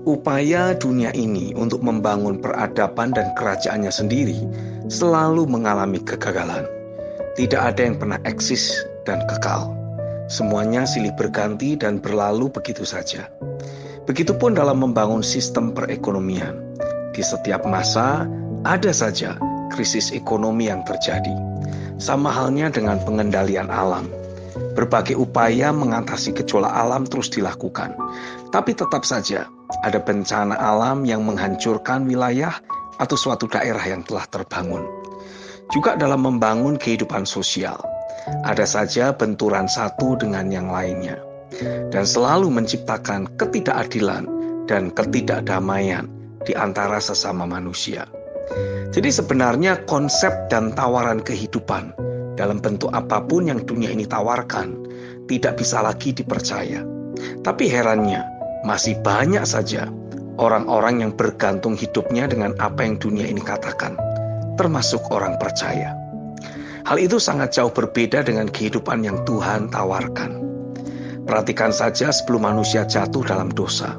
Upaya dunia ini untuk membangun peradaban dan kerajaannya sendiri selalu mengalami kegagalan. Tidak ada yang pernah eksis dan kekal. Semuanya silih berganti dan berlalu begitu saja. Begitupun dalam membangun sistem perekonomian. Di setiap masa ada saja krisis ekonomi yang terjadi. Sama halnya dengan pengendalian alam. Berbagai upaya mengatasi gejolak alam terus dilakukan. Tapi tetap saja ada bencana alam yang menghancurkan wilayah atau suatu daerah yang telah terbangun. Juga dalam membangun kehidupan sosial, ada saja benturan satu dengan yang lainnya. Dan selalu menciptakan ketidakadilan dan ketidakdamaian di antara sesama manusia. Jadi sebenarnya konsep dan tawaran kehidupan dalam bentuk apapun yang dunia ini tawarkan tidak bisa lagi dipercaya. Tapi herannya, masih banyak saja orang-orang yang bergantung hidupnya dengan apa yang dunia ini katakan, termasuk orang percaya. Hal itu sangat jauh berbeda dengan kehidupan yang Tuhan tawarkan. Perhatikan saja sebelum manusia jatuh dalam dosa.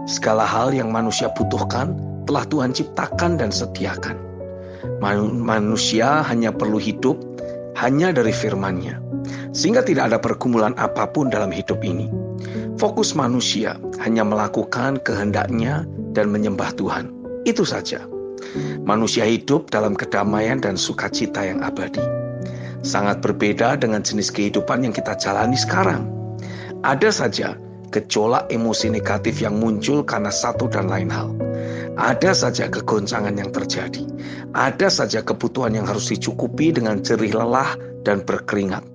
Segala hal yang manusia butuhkan telah Tuhan ciptakan dan sediakan. Manusia hanya perlu hidup hanya dari firman-Nya, sehingga tidak ada pergumulan apapun dalam hidup ini. Fokus manusia hanya melakukan kehendak-Nya dan menyembah Tuhan. Itu saja. Manusia hidup dalam kedamaian dan sukacita yang abadi. Sangat berbeda dengan jenis kehidupan yang kita jalani sekarang. Ada saja gejolak emosi negatif yang muncul karena satu dan lain hal. Ada saja kegoncangan yang terjadi. Ada saja kebutuhan yang harus dicukupi dengan jerih lelah dan berkeringat.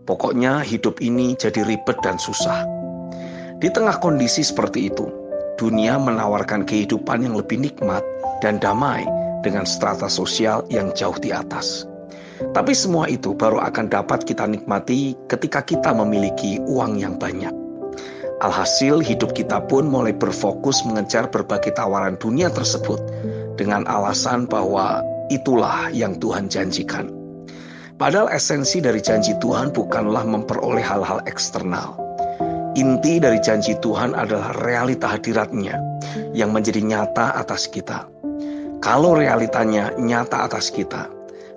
Pokoknya hidup ini jadi ribet dan susah. Di tengah kondisi seperti itu, dunia menawarkan kehidupan yang lebih nikmat dan damai dengan strata sosial yang jauh di atas. Tapi semua itu baru akan dapat kita nikmati ketika kita memiliki uang yang banyak. Alhasil hidup kita pun mulai berfokus mengejar berbagai tawaran dunia tersebut dengan alasan bahwa itulah yang Tuhan janjikan. Padahal esensi dari janji Tuhan bukanlah memperoleh hal-hal eksternal. Inti dari janji Tuhan adalah realita hadirat-Nya yang menjadi nyata atas kita. Kalau realitanya nyata atas kita,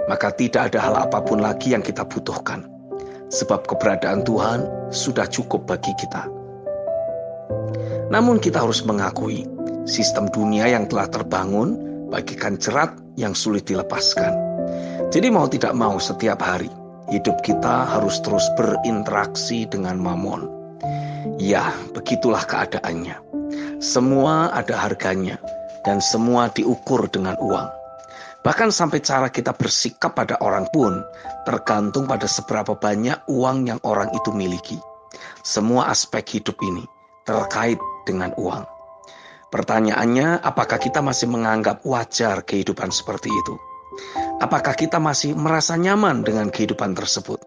maka tidak ada hal apapun lagi yang kita butuhkan. Sebab keberadaan Tuhan sudah cukup bagi kita. Namun kita harus mengakui, sistem dunia yang telah terbangun bagikan jerat yang sulit dilepaskan. Jadi mau tidak mau setiap hari, hidup kita harus terus berinteraksi dengan mamon. Ya, begitulah keadaannya. Semua ada harganya, dan semua diukur dengan uang. Bahkan sampai cara kita bersikap pada orang pun tergantung pada seberapa banyak uang yang orang itu miliki. Semua aspek hidup ini terkait dengan uang. Pertanyaannya, apakah kita masih menganggap wajar kehidupan seperti itu? Apakah kita masih merasa nyaman dengan kehidupan tersebut?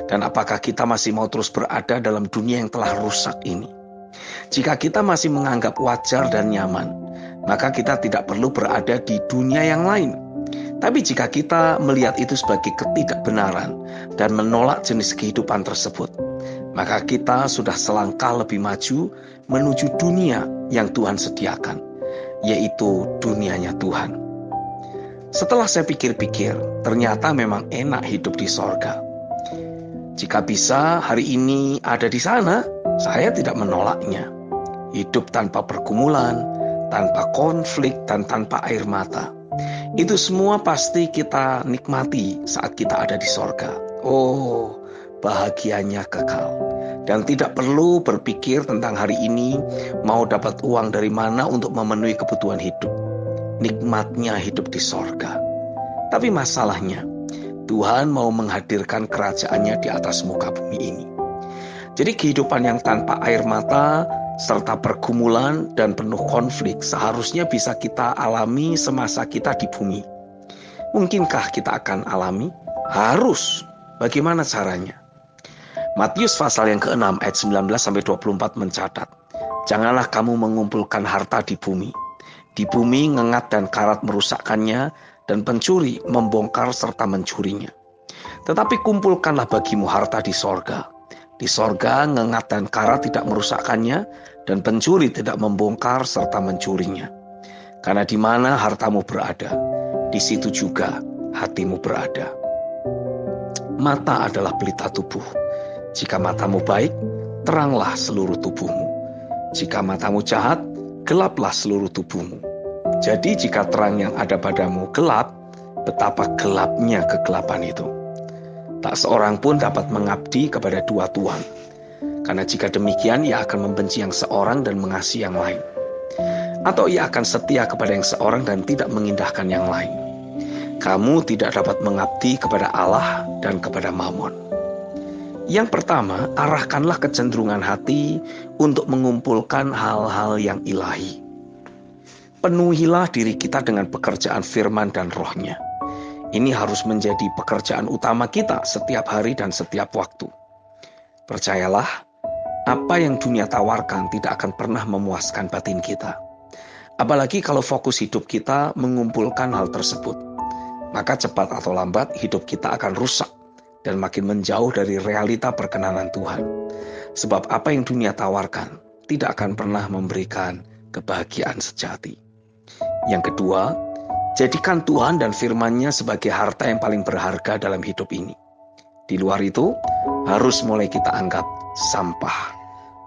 Dan apakah kita masih mau terus berada dalam dunia yang telah rusak ini? Jika kita masih menganggap wajar dan nyaman, maka kita tidak perlu berada di dunia yang lain. Tapi jika kita melihat itu sebagai ketidakbenaran dan menolak jenis kehidupan tersebut, maka kita sudah selangkah lebih maju menuju dunia yang Tuhan sediakan, yaitu dunianya Tuhan. Setelah saya pikir-pikir, ternyata memang enak hidup di sorga. Jika bisa hari ini ada di sana, saya tidak menolaknya. Hidup tanpa pergumulan, tanpa konflik, dan tanpa air mata. Itu semua pasti kita nikmati saat kita ada di sorga. Oh, bahagianya kekal. Dan tidak perlu berpikir tentang hari ini mau dapat uang dari mana untuk memenuhi kebutuhan hidup. Nikmatnya hidup di sorga. Tapi masalahnya, Tuhan mau menghadirkan kerajaannya di atas muka bumi ini. Jadi kehidupan yang tanpa air mata, serta pergumulan dan penuh konflik seharusnya bisa kita alami semasa kita di bumi. Mungkinkah kita akan alami? Harus. Bagaimana caranya? Matius pasal yang ke-6 ayat 19-24 mencatat, janganlah kamu mengumpulkan harta di bumi. Di bumi ngengat dan karat merusakkannya, dan pencuri membongkar serta mencurinya. Tetapi kumpulkanlah bagimu harta di sorga, Di sorga, ngengat dan kara tidak merusakkannya, dan pencuri tidak membongkar serta mencurinya. Karena di mana hartamu berada, di situ juga hatimu berada. Mata adalah pelita tubuh. Jika matamu baik, teranglah seluruh tubuhmu. Jika matamu jahat, gelaplah seluruh tubuhmu. Jadi jika terang yang ada padamu gelap, betapa gelapnya kegelapan itu. Tak seorang pun dapat mengabdi kepada dua tuan. Karena jika demikian, ia akan membenci yang seorang dan mengasihi yang lain. Atau ia akan setia kepada yang seorang dan tidak mengindahkan yang lain. Kamu tidak dapat mengabdi kepada Allah dan kepada Mammon. Yang pertama, arahkanlah kecenderungan hati untuk mengumpulkan hal-hal yang ilahi. Penuhilah diri kita dengan pekerjaan firman dan rohnya. Ini harus menjadi pekerjaan utama kita setiap hari dan setiap waktu. Percayalah, apa yang dunia tawarkan tidak akan pernah memuaskan batin kita. Apalagi kalau fokus hidup kita mengumpulkan hal tersebut. Maka cepat atau lambat hidup kita akan rusak dan makin menjauh dari realita perkenanan Tuhan. Sebab apa yang dunia tawarkan tidak akan pernah memberikan kebahagiaan sejati. Yang kedua, jadikan Tuhan dan firman-Nya sebagai harta yang paling berharga dalam hidup ini. Di luar itu, harus mulai kita anggap sampah.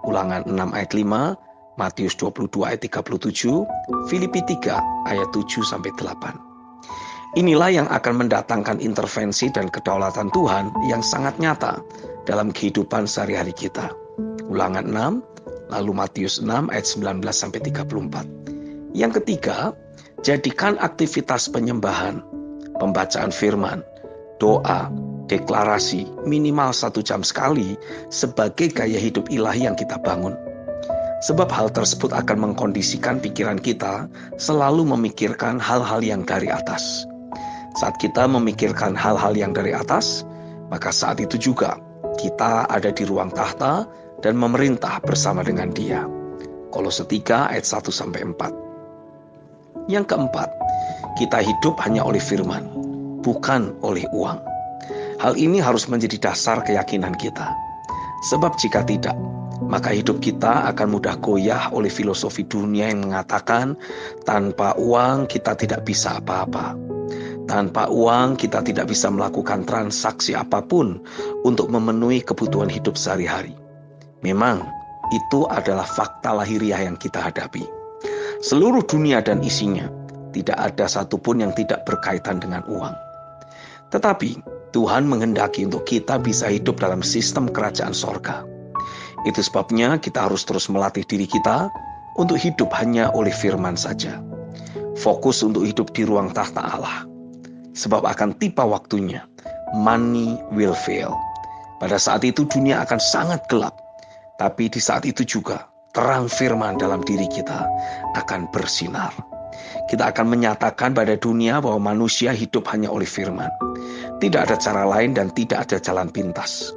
Ulangan 6 ayat 5, Matius 22 ayat 37, Filipi 3 ayat 7-8. Inilah yang akan mendatangkan intervensi dan kedaulatan Tuhan yang sangat nyata dalam kehidupan sehari-hari kita. Ulangan 6, lalu Matius 6 ayat 19-34. Yang ketiga, jadikan aktivitas penyembahan, pembacaan firman, doa, deklarasi minimal 1 jam sekali sebagai gaya hidup ilahi yang kita bangun. Sebab hal tersebut akan mengkondisikan pikiran kita selalu memikirkan hal-hal yang dari atas. Saat kita memikirkan hal-hal yang dari atas, maka saat itu juga kita ada di ruang tahta dan memerintah bersama dengan Dia. Kolose 3 ayat 1-4. Yang keempat, kita hidup hanya oleh firman, bukan oleh uang. Hal ini harus menjadi dasar keyakinan kita. Sebab jika tidak, maka hidup kita akan mudah goyah oleh filosofi dunia yang mengatakan tanpa uang kita tidak bisa apa-apa. Tanpa uang kita tidak bisa melakukan transaksi apapun untuk memenuhi kebutuhan hidup sehari-hari. Memang itu adalah fakta lahiriah yang kita hadapi. Seluruh dunia dan isinya tidak ada satupun yang tidak berkaitan dengan uang. Tetapi Tuhan menghendaki untuk kita bisa hidup dalam sistem kerajaan sorga. Itu sebabnya kita harus terus melatih diri kita untuk hidup hanya oleh firman saja. Fokus untuk hidup di ruang tahta Allah. Sebab akan tiba waktunya, money will fail. Pada saat itu dunia akan sangat gelap. Tapi di saat itu juga terang firman dalam diri kita akan bersinar. Kita akan menyatakan pada dunia bahwa manusia hidup hanya oleh firman. Tidak ada cara lain dan tidak ada jalan pintas.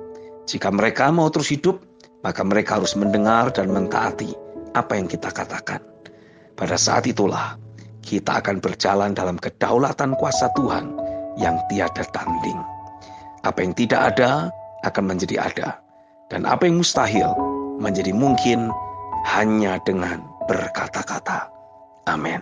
Jika mereka mau terus hidup, maka mereka harus mendengar dan mentaati apa yang kita katakan. Pada saat itulah kita akan berjalan dalam kedaulatan kuasa Tuhan yang tiada tanding. Apa yang tidak ada akan menjadi ada, dan apa yang mustahil menjadi mungkin hanya dengan berkata-kata. Amin.